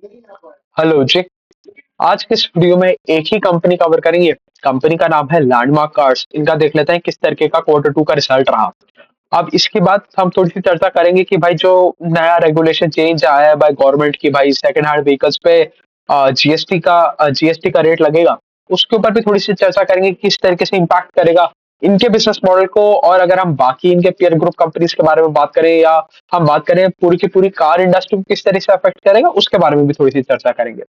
Hello जी। आज के इस वीडियो में एक ही कंपनी कवर करेंगे। कंपनी का नाम है लैंडमार्क कार्स। इनका देख लेते हैं किस तरीके का क्वार्टर टू का रिजल्ट रहा। अब इसके बाद हम थोड़ी सी चर्चा करेंगे कि भाई जो नया रेगुलेशन चेंज आया है बाय गवर्नमेंट की, भाई सेकंड हैंड व्हीकल्स पे जीएसटी का रेट लगेगा। उसके ऊपर भी थोड़ी सी चर्चा करेंगे कि किस तरीके से इम्पैक्ट करेगा इनके बिजनेस मॉडल को। और अगर हम बाकी इनके पीयर ग्रुप कंपनीज के बारे में बात करें या हम बात करें पूरी की पूरी कार इंडस्ट्री को किस तरह से अफेक्ट करेगा, उसके बारे में भी थोड़ी सी चर्चा करेंगे।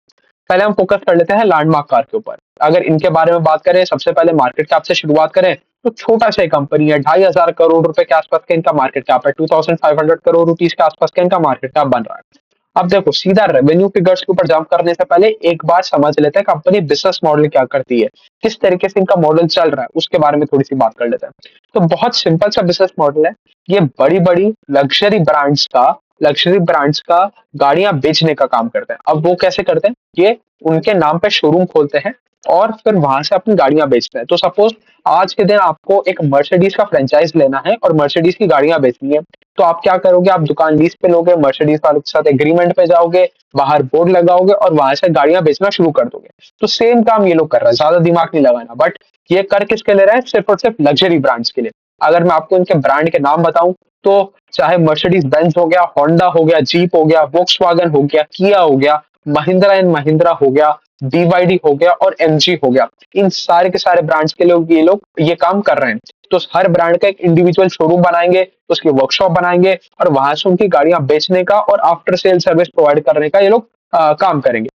पहले हम फोकस कर लेते हैं लैंडमार्क कार के ऊपर। अगर इनके बारे में बात करें, सबसे पहले मार्केट कैप से शुरुआत करें तो छोटा सा कंपनी है। 2,500 करोड़ रुपए के आसपास का इनका मार्केट कैप है। 2,500 करोड़ रुपीज के आसपास का इनका मार्केट कैप बन रहा है। अब देखो, सीधा रेवेन्यू फिगर्स के ऊपर जंप करने से पहले एक बार समझ लेते हैं कंपनी बिजनेस मॉडल क्या करती है, किस तरीके से इनका मॉडल चल रहा है, उसके बारे में थोड़ी सी बात कर लेते हैं। तो बहुत सिंपल सा बिजनेस मॉडल है। ये बड़ी बड़ी लग्जरी ब्रांड्स का गाड़ियां बेचने का काम करते हैं। अब वो कैसे करते हैं, ये उनके नाम पे शोरूम खोलते हैं और फिर वहां से अपनी गाड़ियां बेचते हैं। तो सपोज आज के दिन आपको एक मर्सिडीज का फ्रेंचाइज लेना है और मर्सिडीज की गाड़ियां बेचनी है, तो आप क्या करोगे, आप दुकान लीज पे लोगे, मर्सिडीज वालों के साथ एग्रीमेंट पे जाओगे, बाहर बोर्ड लगाओगे और वहां से गाड़ियां बेचना शुरू कर दोगे। तो सेम काम ये लोग कर रहे हैं, ज्यादा दिमाग नहीं लगाना। बट ये कर किसके ले रहे हैं, सिर्फ और सिर्फ लग्जरी ब्रांड्स के लिए। अगर मैं आपको इनके ब्रांड के नाम बताऊं तो चाहे मर्सिडीज बेंज हो गया, होंडा हो गया, जीप हो गया, वोक्सवैगन हो गया, किया हो गया, महिंद्रा एंड महिंद्रा हो गया, बीवाईडी हो गया और एमजी हो गया, इन सारे के सारे ब्रांड्स के लोग ये काम कर रहे हैं। तो हर ब्रांड का एक इंडिविजुअल शोरूम बनाएंगे, उसकी वर्कशॉप बनाएंगे और वहां से उनकी गाड़ियां बेचने का और आफ्टर सेल सर्विस प्रोवाइड करने का ये लोग काम करेंगे।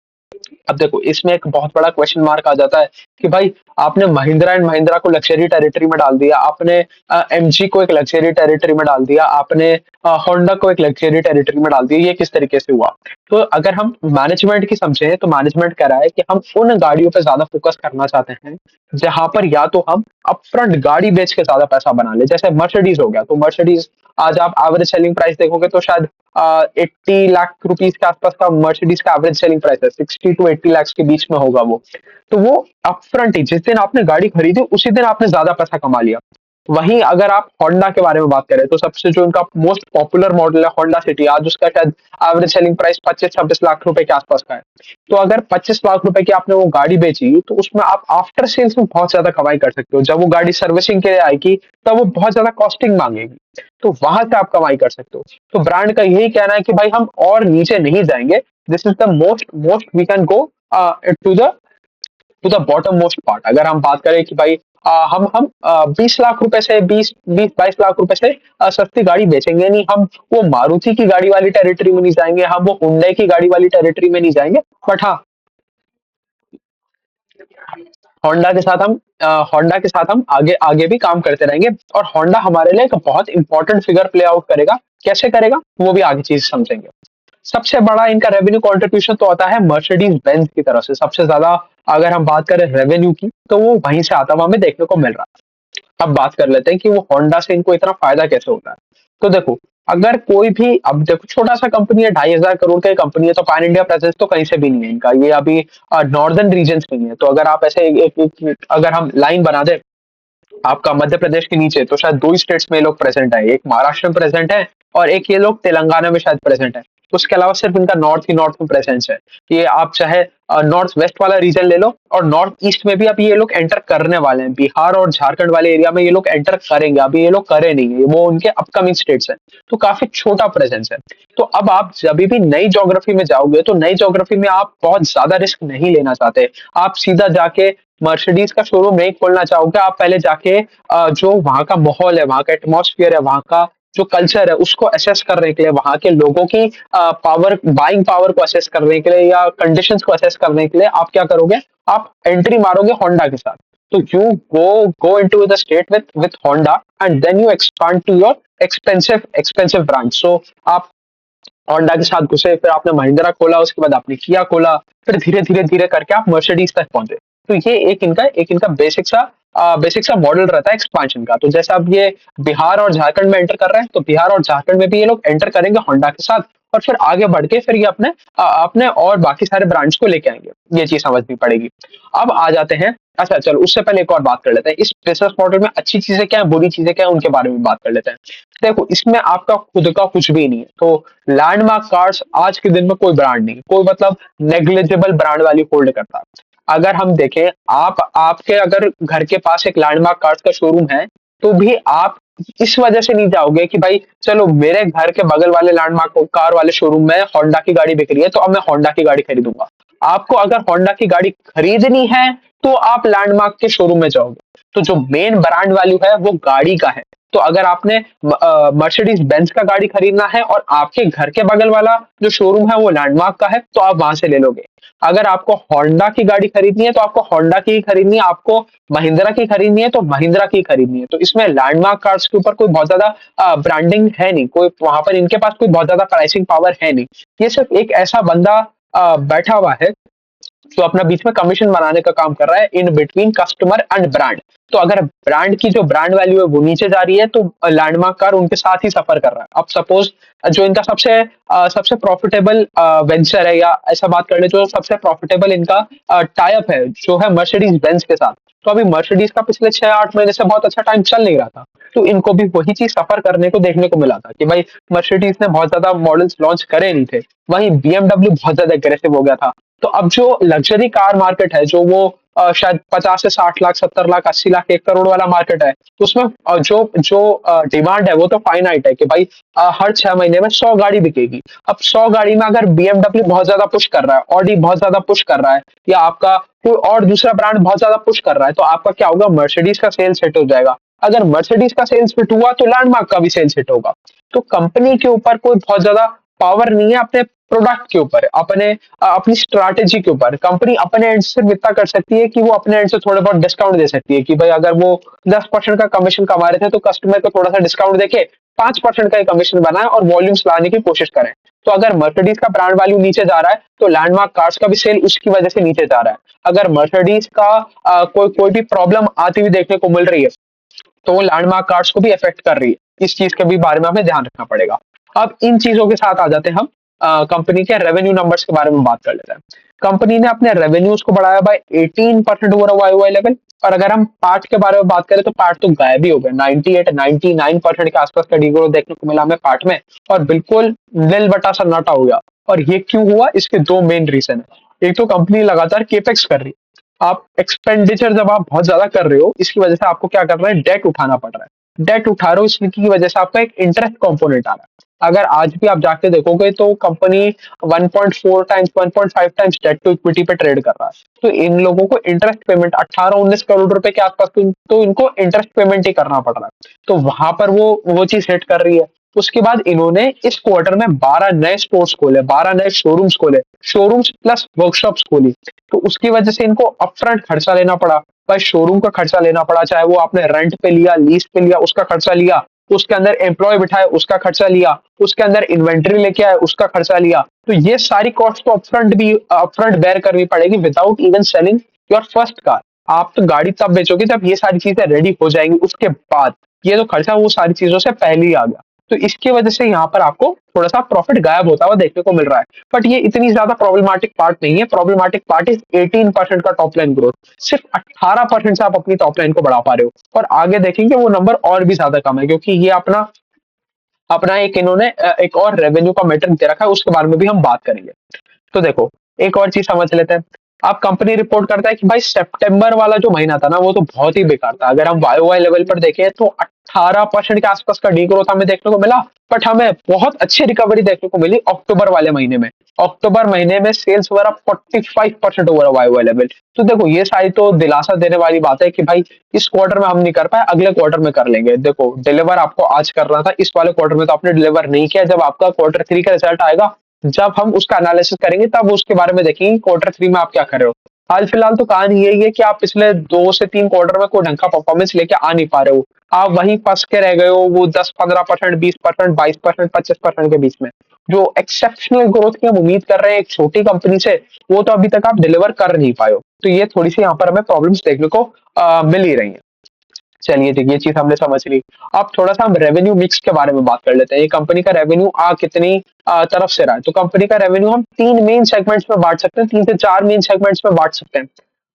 अब देखो, इसमें एक बहुत बड़ा क्वेश्चन मार्क आ जाता है कि भाई आपने महिंद्रा एंड महिंद्रा को लग्जरी टेरिटरी में डाल दिया, आपने एमजी को एक लग्जरी टेरिटरी में डाल दिया, आपने होंडा को एक लग्जरी टेरिटरी में डाल दिया। ये किस तरीके से हुआ? तो अगर हम मैनेजमेंट की समझे तो मैनेजमेंट कह रहा है कि हम उन गाड़ियों पे ज्यादा फोकस करना चाहते हैं जहां पर या तो हम अपफ्रंट गाड़ी बेच के ज्यादा पैसा बना ले। जैसे मर्सिडीज हो गया, तो मर्सिडीज आज आप एवरेज सेलिंग प्राइस देखोगे तो शायद 80 लाख रुपीज के आसपास का मर्सिडीज का एवरेज सेलिंग प्राइस है। 60 to 80 लाख के बीच में होगा वो। तो वो अपफ्रंट ही जिस दिन आपने गाड़ी खरीदी उसी दिन आपने ज्यादा पैसा कमा लिया। वहीं अगर आप होंडा के बारे में बात करें तो सबसे जो इनका मोस्ट पॉपुलर मॉडल है होंडा सिटी, आज उसका शायद एवरेज सेलिंग प्राइस 25-26 लाख रुपए के आसपास का है। तो अगर 25 लाख रुपए की आपने वो गाड़ी बेची तो उसमें आप आफ्टर सेल्स में बहुत ज्यादा कमाई कर सकते हो। जब वो गाड़ी सर्विसिंग के लिए आएगी तब वो बहुत ज्यादा कॉस्टिंग मांगेगी, तो वहां से आप कमाई कर सकते हो। तो ब्रांड का यही कहना है कि भाई हम और नीचे नहीं जाएंगे। This is the most most we can go to the bottom most part. अगर हम बात करें कि भाई हम 20 लाख रुपए से 20-22 लाख रुपए से सस्ती गाड़ी बेचेंगे नहीं, हम वो मारुति की गाड़ी वाली टेरिटरी में नहीं जाएंगे, हम वो हुंडई की गाड़ी वाली टेरिटरी में नहीं जाएंगे। बट हाँ, होंडा के साथ हम आगे आगे भी काम करते रहेंगे और होंडा हमारे लिए एक बहुत इंपॉर्टेंट फिगर प्ले आउट करेगा। कैसे करेगा वो भी आगे चीज समझेंगे। सबसे बड़ा इनका रेवेन्यू कंट्रीब्यूशन तो आता है मर्सिडीज बेंज की तरफ से, सबसे ज्यादा। अगर हम बात करें रेवेन्यू की तो वो वहीं से आता हुआ हमें देखने को मिल रहा है। अब बात कर लेते हैं कि वो होंडा से इनको इतना फायदा कैसे होता है। तो देखो, अगर कोई भी, अब देखो छोटा सा कंपनी है, 2,500 करोड़ की कंपनी है, तो पैन इंडिया प्रेजेंस तो कहीं से भी नहीं है इनका। ये अभी नॉर्दर्न रीजन में ही है। तो अगर आप ऐसे अगर हम लाइन बना दे आपका मध्य प्रदेश के नीचे, तो शायद दो ही स्टेट्स में ये लोग प्रेजेंट है, एक महाराष्ट्र में प्रेजेंट है और एक ये लोग तेलंगाना में शायद प्रेजेंट है। उसके अलावा सिर्फ इनका नॉर्थ ही नॉर्थ में प्रेजेंस है। ये आप चाहे नॉर्थ वेस्ट वाला रीजन ले लो और नॉर्थ ईस्ट में भी अभी ये लोग एंटर करने वाले हैं। बिहार और झारखंड वाले एरिया में ये लोग एंटर करेंगे, अभी ये लोग करे नहीं है, वो उनके अपकमिंग स्टेट्स हैं। तो काफी छोटा प्रेजेंस है। तो अब आप जब भी नई ज्योग्राफी में जाओगे तो नई ज्योग्राफी में आप बहुत ज्यादा रिस्क नहीं लेना चाहते। आप सीधा जाके मर्सिडीज का शोरूम नहीं खोलना चाहोगे, आप पहले जाके जो वहाँ का माहौल है, वहाँ का एटमॉस्फेयर है, वहाँ का जो कल्चर है उसको असेस करने के लिए, वहाँ के लोगों की पावर, बाइंग पावर को असेस करने के लिए या कंडीशंस को असेस करने के लिए आप क्या करोगे, आप एंट्री मारोगे होंडा के साथ। तो you go into the state with Honda and then you expand to your expensive expensive branch. So आप होंडा के साथ घुसे, फिर आपने महिंद्रा खोला, उसके बाद आपने किया खोला, फिर धीरे धीरे धीरे करके आप मर्सिडीज तक पहुंचे। तो ये एक इनका बेसिक सा मॉडल रहता है एक्सपांशन का। तो जैसे अब ये बिहार और झारखंड में एंटर कर रहे हैं, तो बिहार और झारखंड में भी ये लोग एंटर करेंगे होंडा के साथ और फिर आगे बढ़ के फिर ये अपने और बाकी सारे ब्रांड्स को लेके आएंगे। ये चीज समझनी पड़ेगी। अब आ जाते हैं, अच्छा चलो उससे पहले एक और बात कर लेते हैं, इस बिजनेस मॉडल में अच्छी चीजें क्या है, बुरी चीजें क्या है, उनके बारे में बात कर लेते हैं। देखो इसमें आपका खुद का कुछ भी नहीं है, तो लैंडमार्क कार्ड्स आज के दिन में कोई ब्रांड नहीं है, कोई मतलब नेग्लिजिबल ब्रांड वैल्यू होल्ड करता है। अगर हम देखें, आप आपके अगर घर के पास एक लैंडमार्क कार्ड्स का शोरूम है, तो भी आप इस वजह से नहीं जाओगे कि भाई चलो मेरे घर के बगल वाले लैंडमार्क कार वाले शोरूम में होंडा की गाड़ी बिक रही है तो अब मैं होंडा की गाड़ी खरीदूंगा। आपको अगर होंडा की गाड़ी खरीदनी है तो आप लैंडमार्क के शोरूम में जाओगे। तो जो मेन ब्रांड वैल्यू है वो गाड़ी का है। तो अगर आपने मर्सिडीज बेंज का गाड़ी खरीदना है और आपके घर के बगल वाला जो शोरूम है वो लैंडमार्क का है, तो आप वहां से ले लोगे। अगर आपको होंडा की गाड़ी खरीदनी है तो आपको होंडा की ही खरीदनी है, आपको महिंद्रा की खरीदनी है तो महिंद्रा की खरीदनी है। तो इसमें लैंडमार्क कार्स के ऊपर कोई बहुत ज्यादा ब्रांडिंग है नहीं, कोई वहां पर इनके पास कोई बहुत ज्यादा प्राइसिंग पावर है नहीं। ये सिर्फ एक ऐसा बंदा बैठा हुआ है जो अपना बीच में कमीशन बनाने का काम कर रहा है in between customer and brand. तो अगर ब्रांड की जो ब्रांड वैल्यू है वो नीचे जा रही है तो लैंडमार्क कार उनके साथ ही सफर कर रहा है। अब सपोज जो इनका सबसे प्रॉफिटेबल वेंचर है, या ऐसा बात कर ले जो सबसे प्रॉफिटेबल इनका टाइप है जो है मर्सिडीज बेंज के साथ। तो अभी मर्सिडीज का पिछले 6-8 महीने से बहुत अच्छा टाइम चल नहीं रहा था, तो इनको भी वही चीज सफर करने को देखने को मिला था कि भाई मर्सिडीज ने बहुत ज्यादा मॉडल्स लॉन्च करे नहीं थे। वहीं बीएमडब्ल्यू बहुत ज्यादा एग्रेसिव हो गया था। तो अब जो लग्जरी कार मार्केट है, जो वो शायद 50 से 60 लाख, 70 लाख, 80 लाख, 1 करोड़ वाला मार्केट है, तो उसमें जो जो डिमांड है वो तो फाइनाइट है कि भाई हर 6 महीने में 100 गाड़ी बिकेगी। अब 100 गाड़ी में अगर बीएमडब्ल्यू बहुत ज्यादा पुश कर रहा है, ऑडी बहुत ज्यादा पुश कर रहा है, या आपका कोई और दूसरा ब्रांड बहुत ज्यादा पुश कर रहा है, तो आपका क्या होगा, मर्सिडीज का सेल्स हिट हो जाएगा। अगर मर्सिडीज का सेल्स हिट हुआ तो लैंडमार्क का भी सेल्स हिट होगा। तो कंपनी के ऊपर कोई बहुत ज्यादा पावर नहीं है, अपने प्रोडक्ट के ऊपर, अपनी स्ट्रैटेजी के ऊपर। कंपनी अपने एंड से सिर्फ इतना कर सकती है कि वो अपने एंड से थोड़े बहुत डिस्काउंट दे सकती है कि भाई अगर वो 10% का कमीशन कमा रहे थे तो कस्टमर को थोड़ा सा डिस्काउंट देके 5% का कमीशन बनाए और वॉल्यूम्स लाने की कोशिश करें। तो अगर मर्सिडीज का ब्रांड वैल्यू नीचे जा रहा है तो लैंडमार्क कार्स का भी सेल उसकी वजह से नीचे जा रहा है। अगर मर्सिडीज का कोई कोई भी प्रॉब्लम आती हुई देखने को मिल रही है तो वो लैंडमार्क कार्ड्स को भी अफेक्ट कर रही है। इस चीज के भी बारे में हमें ध्यान रखना पड़ेगा। अब इन चीजों के साथ आ जाते हैं हम कंपनी के रेवेन्यू नंबर्स के बारे में बात कर लेते हैं। कंपनी ने अपने रेवेन्यूज को बढ़ाया बाय 18% ओवर वाई लेवल। और अगर हम पार्ट के बारे में बात करें तो पार्ट तो गायब ही हो गए, 98-99% के आसपास का डीग्रोथ देखने को मिला हमें पार्ट में, और बिल्कुल नील बटा सन्नाटा हो गया। और ये क्यों हुआ, इसके दो मेन रीजन है। एक तो कंपनी लगातार केपेक्स कर रही है। आप एक्सपेंडिचर जब आप बहुत ज्यादा कर रहे हो, इसकी वजह से आपको क्या करना है, डेट उठाना पड़ रहा है। डेट उठा रहे हो इसकी वजह से आपका एक इंटरेस्ट कंपोनेंट आ रहा है। अगर आज भी आप जाके देखोगे तो company 1.4 times 1.5 times debt to equity पे ट्रेड कर रहा है। तो इन लोगों को इंटरेस्ट पेमेंट 18-19 करोड़ रुपए के आसपास तो इनको इंटरेस्ट पेमेंट ही करना पड़ रहा है। तो वहां पर वो चीज हिट कर रही है। उसके बाद इन्होंने इस क्वार्टर में 12 नए स्टोर्स खोले, 12 नए शोरूम्स खोले, शोरूम्स प्लस वर्कशॉप्स खोली। तो उसकी वजह से इनको अपफ्रंट खर्चा लेना पड़ा। भाई शोरूम का खर्चा लेना पड़ा, चाहे वो आपने रेंट पे लिया, लीज पे लिया, उसका खर्चा लिया, उसके अंदर एम्प्लॉय बिठाए उसका खर्चा लिया, उसके अंदर इन्वेंट्री लेके आए उसका खर्चा लिया। तो ये सारी कॉस्ट तो अपफ्रंट बेयर करनी पड़ेगी without even selling your first car. आप तो गाड़ी तब बेचोगे जब ये सारी चीजें रेडी हो जाएंगी, उसके बाद। ये तो खर्चा वो सारी चीजों से पहले ही आ गया। तो इसकी वजह से यहाँ पर आपको थोड़ा सा प्रॉफिट गायब होता हुआ देखने को मिल रहा है। बट ये इतनी ज्यादा प्रॉब्लमेटिक पार्ट नहीं है। प्रॉब्लमेटिक पार्ट इज 18% का टॉप लाइन ग्रोथ। सिर्फ 18% से आप अपनी टॉप लाइन को बढ़ा पा रहे हो, और आगे देखेंगे वो नंबर और भी ज्यादा कम है, क्योंकि ये अपना अपना एक इन्होंने एक और रेवेन्यू का मेट्रिक दे रखा है, उसके बारे में भी हम बात करेंगे। तो देखो एक और चीज समझ लेते हैं। आप कंपनी रिपोर्ट करता है कि भाई सितंबर वाला जो महीना था ना वो तो बहुत ही बेकार था। अगर हम वाई लेवल पर देखें तो 18% के आसपास का डी ग्रोथ हमें देखने को मिला। बट हमें बहुत अच्छी रिकवरी देखने को मिली अक्टूबर वाले महीने में। अक्टूबर महीने में सेल्स वगैरह 45% ओवर वाई लेवल। तो देखो ये सारी तो दिलासा देने वाली बात है कि भाई इस क्वार्टर में हम नहीं कर पाए, अगले क्वार्टर में कर लेंगे। देखो डिलीवर आपको आज करना था, इस वाले क्वार्टर में तो आपने डिलीवर नहीं किया। जब आपका Q3 का रिजल्ट आएगा, जब हम उसका एनालिसिस करेंगे तब उसके बारे में देखेंगे Q3 में आप क्या कर रहे हो। हाल फिलहाल तो कहानी यही है कि आप पिछले 2 से 3 क्वार्टर में कोई ढंग का परफॉर्मेंस लेके आ नहीं पा रहे हो। आप वहीं फंस के रह गए हो, वो 10-15%, 20%, 22%, 25% के बीच में। जो एक्सेप्शनल ग्रोथ की हम उम्मीद कर रहे हैं एक छोटी कंपनी से, वो तो अभी तक आप डिलीवर कर नहीं पाए हो। तो ये थोड़ी सी यहाँ पर हमें प्रॉब्लम्स देखने को मिल ही रही है। चलिए ठीक, ये चीज हमने समझ ली। अब थोड़ा सा हम रेवेन्यू मिक्स के बारे में बात कर लेते हैं। ये कंपनी का रेवेन्यू आ कितनी तरफ से रहा है। तो कंपनी का रेवेन्यू हम तीन मेन सेगमेंट्स में बांट सकते हैं, 3 से 4 मेन सेगमेंट्स में बांट सकते हैं।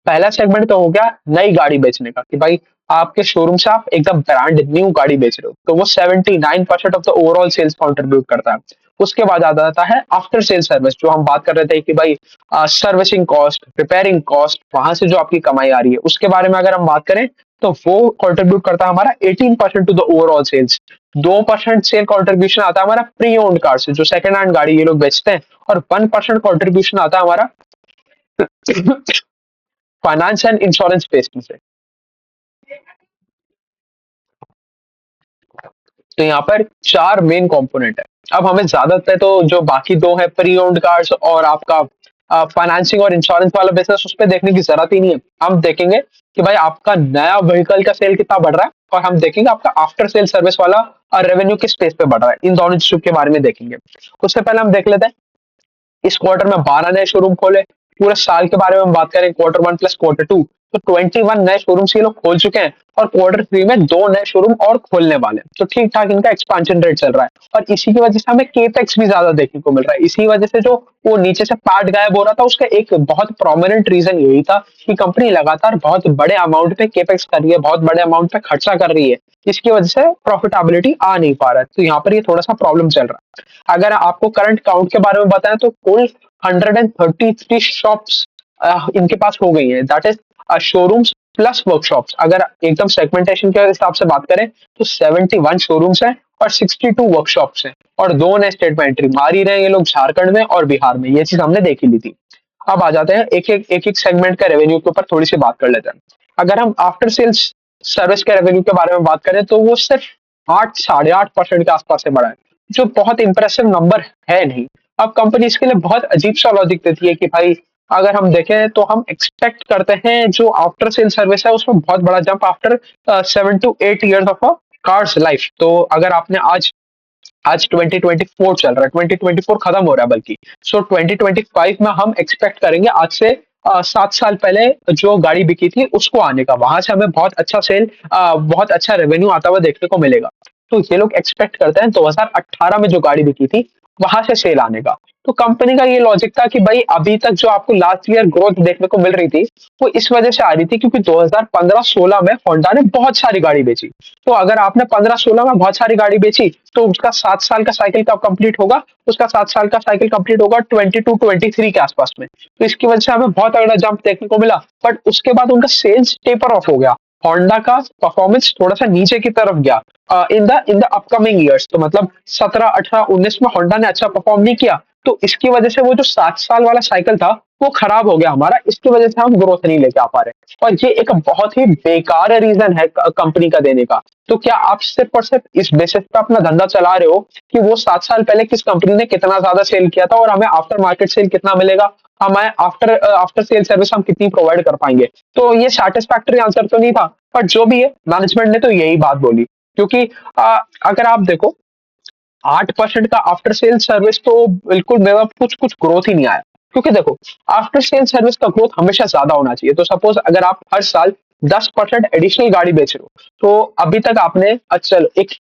पहला सेगमेंट तो हो गया नई गाड़ी बेचने का, कि भाई आपके शोरूम से आप एकदम ब्रांड न्यू गाड़ी बेच रहे हो, तो वो 79% of the overall sales contribute करता है। उसके बाद आ जाता है आफ्टर सेल सर्विस, जो हम बात कर रहे थे कि भाई सर्विसिंग कॉस्ट, रिपेयरिंग कॉस्ट, वहां से जो आपकी कमाई आ रही है, उसके बारे में अगर हम बात करें तो वो कंट्रीब्यूट करता है हमारा 18% to the overall sales. 2% sale contribution आता है हमारा प्री ओन्ड कार से, जो सेकंड हैंड गाड़ी ये लोग बेचते हैं। और 1% कंट्रीब्यूशन आता है हमारा फाइनेंस एंड इंश्योरेंस बेस में से। तो यहाँ पर चार मेन कंपोनेंट है। अब हमें ज्यादातर तो जो बाकी दो है, प्री ओन्ड कार्स और आपका फाइनेंसिंग और इंश्योरेंस वाला बिजनेस, उस पर देखने की जरूरत ही नहीं है। हम देखेंगे कि भाई आपका नया व्हीकल का सेल कितना बढ़ रहा है, और हम देखेंगे आपका आफ्टर सेल सर्विस वाला रेवेन्यू किस स्पेस पे बढ़ रहा है। इन दोनों चीजों के बारे में देखेंगे। उससे पहले हम देख लेते हैं इस क्वार्टर में 12 नए शोरूम खोले। पूरे साल के बारे में हम बात करें, Q1 प्लस Q2, तो 21 नए शोरूम ये लोग खोल चुके हैं। और Q3 में 2 नए शोरूम और खोलने वाले हैं। तो ठीक ठाक इनका एक्सपांशन रेट चल रहा है। और इसी की वजह से हमें केपेक्स भी ज्यादा देखने को मिल रहा है। इसी वजह से जो वो नीचे से पार्ट गायब हो रहा था, उसका एक बहुत प्रोमिनेंट रीजन यही था कि कंपनी लगातार बहुत बड़े अमाउंट पे केपेक्स कर रही है, बहुत बड़े अमाउंट पे खर्चा कर रही है। इसकी वजह से प्रॉफिटेबिलिटी आ नहीं पा रहा है। तो यहाँ पर ये थोड़ा सा प्रॉब्लम चल रहा है। अगर आपको करंट काउंट के बारे में बताएं तो कुल 133 शॉप्स इनके पास हो गई है, that is showrooms plus workshops. अगर एकदम सेगमेंटेशन के हिसाब से बात करें तो 71 शोरूम्स हैं और 62 वर्कशॉप्स हैं। और 2 नए स्टेट में एंट्री मार ही रहे हैं ये लोग, झारखंड में और बिहार में। ये चीज हमने देख ही ली थी। अब आ जाते हैं एक एक सेगमेंट का रेवेन्यू के ऊपर थोड़ी सी बात कर लेते हैं। अगर हम आफ्टर सेल्स सर्विस के रेवेन्यू के बारे में बात करें तो वो सिर्फ 8 साढ़े 8% के आसपास से बढ़ा है, जो बहुत इंप्रेसिव नंबर है नहीं। अब कंपनी इसके लिए बहुत अजीब सा लॉजिक देती है कि भाई अगर हम देखें तो हम एक्सपेक्ट करते हैं जो आफ्टर सेल सर्विस है उसमें बहुत बड़ा jump after 7 to 8 years of a cars life. तो अगर आपने आज 2024 चल रहा है, 2024 खत्म हो रहा है बल्कि। सो 2025 में हम एक्सपेक्ट करेंगे आज से 7 साल पहले जो गाड़ी बिकी थी उसको आने का, वहां से हमें बहुत अच्छा सेल, बहुत अच्छा रेवेन्यू आता हुआ देखने को मिलेगा। तो ये लोग एक्सपेक्ट करते हैं 2018 में जो गाड़ी बिकी थी वहां से सेल आने का। तो कंपनी का ये लॉजिक था कि भाई अभी तक जो आपको लास्ट ईयर ग्रोथ देखने को मिल रही थी वो इस वजह से आ रही थी क्योंकि 2015-16 में होंडा ने बहुत सारी गाड़ी बेची। तो अगर आपने 15-16 में बहुत सारी गाड़ी बेची तो उसका 7 साल का साइकिल कब कंप्लीट होगा, उसका 7 साल का साइकिल कंप्लीट होगा 22-23 के आसपास में। तो इसकी वजह से हमें बहुत तगड़ा जंप देखने को मिला। बट उसके बाद उनका सेल्स टेपर ऑफ हो गया। होंडा का परफॉर्मेंस थोड़ा सा नीचे की तरफ गया इन द अपकमिंग ईयर्स। तो मतलब 17, 18, 19 में होंडा ने अच्छा परफॉर्म नहीं किया। तो इसकी वजह से वो जो 7 साल वाला साइकिल था वो खराब हो गया हमारा। इसकी वजह से हम ग्रोथ नहीं लेके आ पा रहे। और ये एक बहुत ही बेकार रीजन है कंपनी का देने का। तो क्या आप सिर्फ और सिर्फ इस बेसिस पे अपना धंधा चला रहे हो कि वो 7 साल पहले किस कंपनी ने कितना ज्यादा सेल किया था और हमें आफ्टर मार्केट सेल कितना मिलेगा, हमें आफ्टर आफ्टर सेल सर्विस हम कितनी प्रोवाइड कर पाएंगे। तो ये सेटिस्फैक्टरी आंसर तो नहीं था। बट जो भी है, मैनेजमेंट ने तो यही बात बोली। क्योंकि अगर आप देखो 8% का आफ्टर सेल सर्विस तो बिल्कुल मेरा कुछ कुछ ग्रोथ ही नहीं आया। क्योंकि देखो आफ्टर सेल सर्विस का ग्रोथ हमेशा ज्यादा होना चाहिए। तो सपोज अगर आप हर साल 10% एडिशनल गाड़ी बेच रहे हो, तो अभी तक आपने चलो एक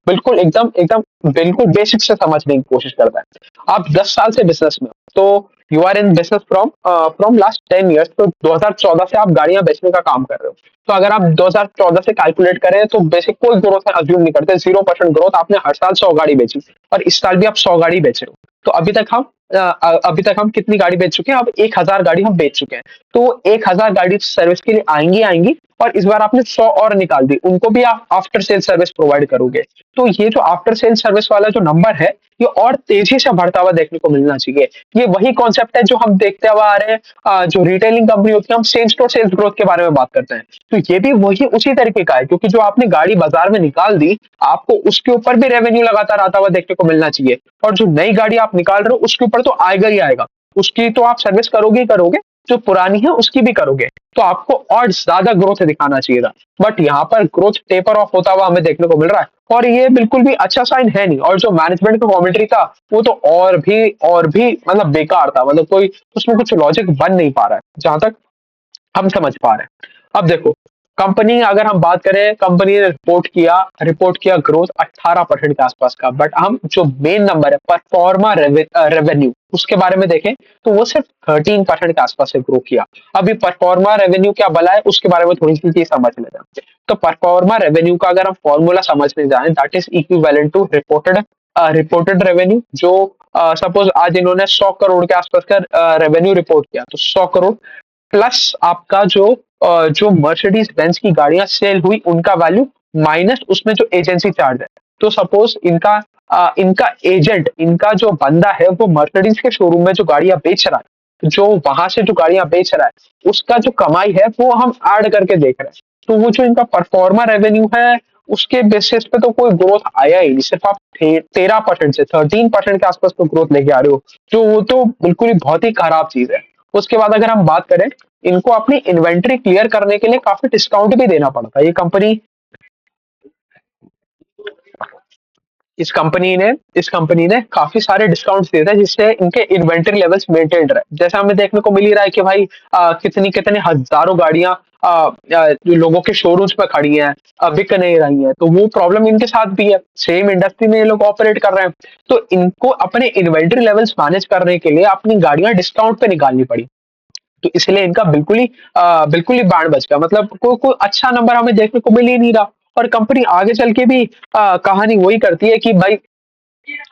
बिल्कुल एकदम एकदम बिल्कुल बेसिक से समझने की कोशिश करता है। आप 10 साल से बिजनेस में हो, तो you are in business from from last 10 years. तो 2014 से आप गाड़ियां बेचने का काम कर रहे हो। तो अगर आप 2014 से कैलकुलेट करें तो बेसिक कोई ग्रोथ अज्यूम नहीं करते, 0% ग्रोथ। आपने हर साल 100 गाड़ी बेची और इस साल भी आप 100 गाड़ी बेच रहे हो। तो अभी तक हम कितनी गाड़ी बेच चुके हैं, अब 1000 गाड़ी हम बेच चुके हैं। तो 1000 गाड़ी सर्विस के लिए आएंगी आएंगी। और इस बार आपने 100 और निकाल दी, उनको भी आप आफ्टर सेल सर्विस प्रोवाइड करोगे। तो ये जो आफ्टर सेल सर्विस वाला जो नंबर है ये और तेजी से बढ़ता हुआ देखने को मिलना चाहिए। ये वही कॉन्सेप्ट है जो हम देखते हुए आ रहे हैं। जो रिटेलिंग कंपनी होती है, हम सेम स्टोर सेल्स ग्रोथ के बारे में बात करते हैं। तो ये भी वही उसी तरीके का है, क्योंकि जो आपने गाड़ी बाजार में निकाल दी, आपको उसके ऊपर भी रेवेन्यू लगातार आता हुआ देखने को मिलना चाहिए। और जो नई गाड़ी आप निकाल रहे हो उसके ऊपर तो आएगा ही आएगा। उसकी तो आप सर्विस करोगे ही करोगे, जो पुरानी है उसकी भी करोगे। तो आपको और ज्यादा ग्रोथ दिखाना चाहिए था। बट यहाँ पर ग्रोथ टेपर ऑफ होता हुआ हमें देखने को मिल रहा है। और ये बिल्कुल भी अच्छा साइन है नहीं। और जो मैनेजमेंट का कमेंट्री था वो तो और भी मतलब बेकार था। मतलब कोई उसमें कुछ लॉजिक बन नहीं पा रहा है जहां तक हम समझ पा रहे हैं। अब देखो कंपनी अगर हम बात करें, कंपनी ने रिपोर्ट किया ग्रोथ 18% के आसपास का, बट हम जो मेन नंबर है परफॉर्मा रेवेन्यू उसके बारे में देखें तो वो सिर्फ 13% के आसपास से ग्रो किया। अभी परफॉर्मा रेवेन्यू क्या भला है उसके बारे में थोड़ी सी चीज समझ लेते हैं। तो परफॉर्मा रेवेन्यू का अगर हम फॉर्मूला समझने जाएं, that is equivalent to reported revenue. जो सपोज आज इन्होंने 100 करोड़ के आसपास का रेवेन्यू रिपोर्ट किया, तो 100 करोड़ प्लस आपका जो मर्सिडीज बेंज की गाड़ियां सेल हुई उनका वैल्यू माइनस उसमें जो एजेंसी चार्ज है। तो सपोज इनका एजेंट, इनका जो बंदा है वो मर्सिडीज के शोरूम में जो गाड़ियां बेच रहा है, जो वहां से जो गाड़ियां बेच रहा है उसका जो कमाई है वो हम ऐड करके देख रहे हैं। तो वो जो इनका परफॉर्मा रेवेन्यू है उसके बेसिस पे तो कोई ग्रोथ आया ही नहीं। सिर्फ आप 13% से 13% के आसपास तो ग्रोथ लेके आ रहे हो, जो वो तो बिल्कुल ही बहुत ही खराब चीज है। उसके बाद अगर हम बात करें, इनको अपनी इन्वेंट्री क्लियर करने के लिए काफी डिस्काउंट भी देना पड़ता है। ये कंपनी इस कंपनी ने काफी सारे डिस्काउंट्स दिए थे जिससे इनके इन्वेंटरी लेवल्स मेंटेन रहे। जैसे हमें देखने को मिल ही रहा है कि भाई कितनी कितने हजारों गाड़ियां लोगों के शोरूम्स पे खड़ी हैं, बिक नहीं रही हैं। तो वो प्रॉब्लम इनके साथ भी है, सेम इंडस्ट्री में ये लोग ऑपरेट कर रहे हैं। तो इनको अपने इन्वेंटरी लेवल्स मैनेज करने के लिए अपनी गाड़ियां डिस्काउंट पे निकालनी पड़ी। तो इसलिए इनका बिल्कुल ही बैंड बच गया। मतलब कोई अच्छा नंबर हमें देखने को मिल ही नहीं रहा। और कंपनी आगे चल के भी कहानी वही करती है कि भाई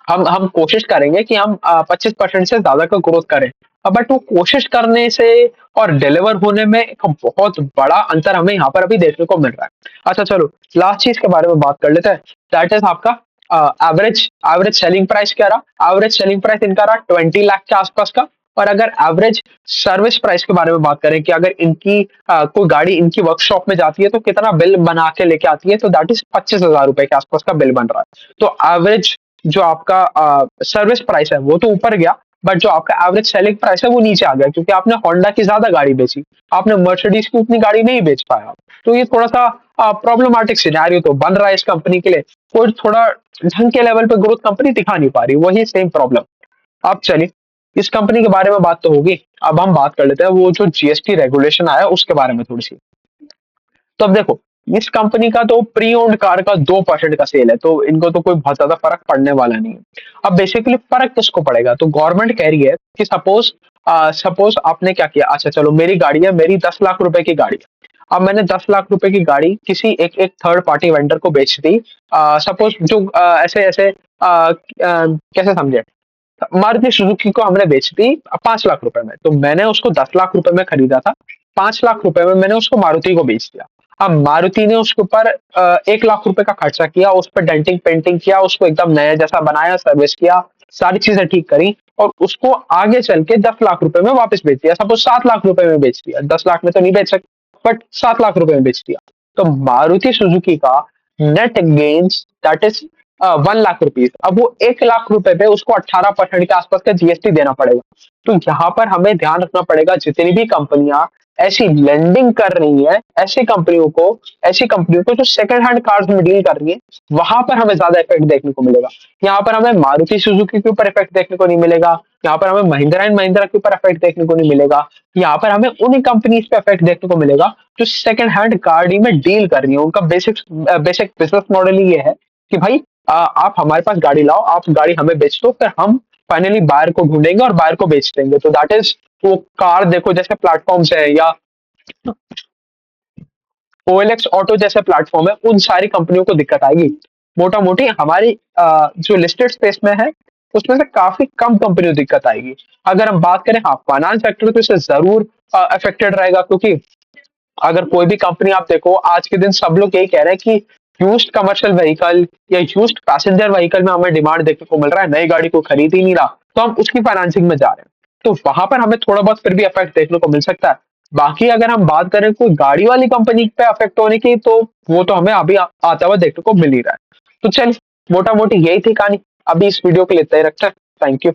हम कोशिश करेंगे कि हम 25% से ज्यादा का ग्रोथ करें। बट वो कोशिश करने से और डिलीवर होने में एक बहुत बड़ा अंतर हमें यहाँ पर अभी देखने को मिल रहा है। अच्छा चलो, लास्ट चीज के बारे में बात कर लेते हैं। दैट इज आपका एवरेज एवरेज सेलिंग प्राइस क्या रहा। एवरेज सेलिंग प्राइस इनका रहा 20 लाख के आसपास का। और अगर एवरेज सर्विस प्राइस के बारे में बात करें कि अगर इनकी कोई गाड़ी इनकी वर्कशॉप में जाती है तो कितना बिल बना के लेके आती है, तो दैट इज 25,000 रुपए के आसपास का बिल बन रहा है। तो एवरेज जो आपका सर्विस प्राइस है वो तो ऊपर गया, बट जो आपका एवरेज सेलिंग प्राइस है वो नीचे आ गया, क्योंकि आपने होंडा की ज्यादा गाड़ी बेची, आपने मर्सिडीज की उतनी गाड़ी नहीं बेच पाया। तो ये थोड़ा सा प्रॉब्लमेटिक सिनेरियो तो बन रहा है इस कंपनी के लिए। कोई थोड़ा ढंग के लेवल पे ग्रोथ कंपनी दिखा नहीं पा रही, वही सेम प्रॉब्लम। अब चलिए, इस कंपनी के बारे में बात तो होगी, अब हम बात कर लेते हैं वो जो जीएसटी रेगुलेशन आया उसके बारे में थोड़ी सी। तो अब देखो, इस कंपनी का तो प्री ओन्ड कार का 2% का सेल है, तो इनको तो कोई बहुत ज्यादा फर्क पड़ने वाला नहीं है। अब बेसिकली फर्क किसको पड़ेगा, तो गवर्नमेंट कह रही है कि सपोज आपने क्या किया। अच्छा चलो, मेरी गाड़ी है, मेरी 10 लाख रुपए की गाड़ी है। अब मैंने 10 लाख रुपए की गाड़ी किसी एक एक थर्ड पार्टी वेंडर को बेच दी। सपोज जो ऐसे ऐसे कैसे समझे, मारुति सुजुकी को हमने बेच दी 5 लाख रुपए में। तो मैंने उसको 10 लाख रुपए में खरीदा था, 5 लाख रुपए में मैंने उसको मारुति को बेच दिया। अब मारुति ने उसके ऊपर 1 लाख रुपए का खर्चा किया, उस पर डेंटिंग पेंटिंग किया, उसको एकदम नया जैसा बनाया, सर्विस किया, सारी चीजें ठीक करी, और उसको आगे चल के 10 लाख रुपए में वापस बेच दिया। सपोज 7 लाख रुपए में बेच दिया, 10 लाख में तो नहीं बेच सकते, बट 7 लाख रुपए में बेच दिया। तो मारुति सुजुकी का net gains that is 1 lakh rupees. अब वो 1 लाख रुपए पे उसको 18% के आसपास का जीएसटी देना पड़ेगा। तो यहाँ पर हमें ध्यान रखना पड़ेगा, जितनी भी कंपनियां ऐसी लेंडिंग कर रही है, ऐसी कंपनियों को जो सेकंड हैंड कार्स में डील कर रही है, वहां पर हमें ज्यादा इफेक्ट देखने को मिलेगा। यहाँ पर हमें मारुति सुजुकी के ऊपर इफेक्ट देखने को नहीं मिलेगा, यहाँ पर हमें महिंद्रा एंड महिंद्रा के ऊपर इफेक्ट देखने को नहीं मिलेगा। यहाँ पर हमें उन्हीं कंपनीज पे इफेक्ट देखने को मिलेगा जो सेकंड हैंड गाड़ी में डील कर रही है। उनका बेसिक बिजनेस मॉडल ही ये है कि भाई आप हमारे पास गाड़ी लाओ, आप गाड़ी हमें बेच दो, फिर हम फाइनली बायर को ढूंढेंगे और बायर को बेच देंगे। तो दैट इज, वो कार देखो जैसे प्लेटफॉर्म्स है, या ओएलएक्स ऑटो जैसे प्लेटफॉर्म है, उन सारी कंपनियों को दिक्कत आएगी। मोटा मोटी हमारी जो लिस्टेड स्पेस में है उसमें से काफी कम कंपनियों को दिक्कत आएगी। अगर हम बात करें, हाँ, फाइनेंस सेक्टर तो इससे जरूर अफेक्टेड रहेगा, क्योंकि अगर कोई भी कंपनी आप देखो, आज के दिन सब लोग यही कह रहे हैं कि यूज्ड कमर्शियल व्हीकल या यूज्ड पैसेंजर व्हीकल में हमें डिमांड देखने को मिल रहा है, नई गाड़ी को खरीद ही नहीं रहा, तो हम उसकी फाइनेंसिंग में जा रहे हैं। तो वहां पर हमें थोड़ा बहुत फिर भी इफेक्ट देखने को मिल सकता है। बाकी अगर हम बात करें कोई गाड़ी वाली कंपनी पे अफेक्ट होने की, तो वो तो हमें अभी आता हुआ देखने को मिल ही रहा है। तो चल, मोटा मोटी यही थी कहानी। अभी इस वीडियो के लिए इतना ही रखते हैं। Thank you.